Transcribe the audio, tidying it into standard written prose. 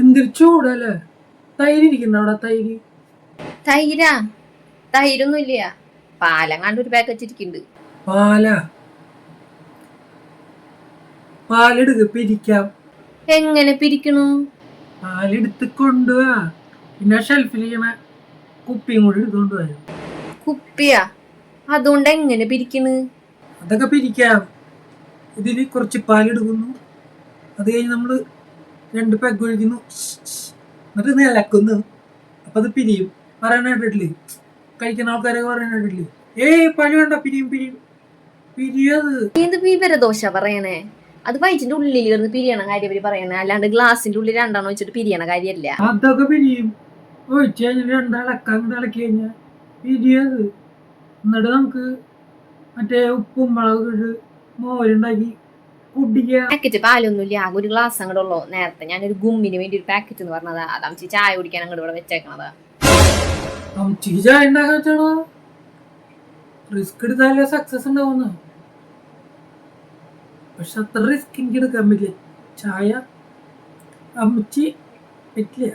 എന്തൊരു ചൂടല്ലേ. തൈര് ഇരിക്കുന്ന അവിടെ തൈര്. തൈരാ? തൈരൊന്നും ഇല്ല, പാലങ്ങാണ്ട് ഒരു പാക്കറ്റ് ഇരിക്കുന്നുണ്ട്. പാലാ? പാലെടുക്ക് പിരിക്കാം. എങ്ങനെ പിരിക്കണു? പാലെടുത്ത് കൊണ്ടുപോവാ. പിന്നെ ഷെൽഫിലിരിക്കണ കുപ്പിയും കൂടി എടുത്തോണ്ട് പോയാ. കുപ്പിയാ? അതുകൊണ്ട് എങ്ങനെ പിരിക്കണ്? അതൊക്കെ പിരിക്കാം. ഇതില് കുറച്ച് പാലെടുക്കുന്നു, അത് കഴിഞ്ഞ് നമ്മള് 2 പെഗ് ഒഴിക്കുന്നു, എന്നിട്ട് നിലക്കുന്നു. അപ്പൊ അത് പിരിയും. പറയണ കേട്ടിട്ടില്ലേ? കഴിക്കുന്ന ആൾക്കാരൊക്കെ പറയണ കേട്ടിട്ടില്ലേ? പാല് വേണ്ട, പിരിയും പിരിയും പിരിയത്. എന്ത് വിവരദോശ പറയണേ? അത് വയറ്റിന്റെ ഉള്ളിൽ കിടന്ന് പിരിയണ കാര്യം അവര് പറയണേ, അല്ലാണ്ട് ഗ്ലാസിന്റെ ഉള്ളിൽ 2 വെച്ചിട്ട് പിരിയണ കാര്യമല്ല. അതൊക്കെ പിരിയും. ഒഴിച്ച് കഴിഞ്ഞിട്ട് 2 ഇളക്കാൻ ഇളക്കി കഴിഞ്ഞാൽ പിരിയത്. എന്നിട്ട് നമുക്ക് മറ്റേ ഉപ്പും മുളക് മോരുണ്ടാക്കി കുടിക്കുക. പാക്കറ്റ് പാലൊന്നുമില്ല, ആകെ ഒരു ഗ്ലാസ് അങ്ങോട്ട് ഉള്ളൂ. നേരത്തെ ഞാനൊരു ഗുമ്മിന് വേണ്ടി ഒരു പാക്കറ്റ് എന്ന് പറഞ്ഞതാ, അതമ്മച്ചി ചായ കുടിക്കാൻ അങ്ങോട്ട് ഇവിടെ വെച്ചേക്കണതാ. അമ്മച്ചിക്ക് ചായ ഉണ്ടാക്കാൻ വെച്ചാണോ? റിസ്ക് എടുത്താലേ സക്സസ് ഉണ്ടാവുന്ന. പക്ഷെ അത്ര റിസ്ക് എനിക്ക് എടുക്കാൻ പറ്റില്ല. ചായ അമ്മച്ചി പറ്റില്ല.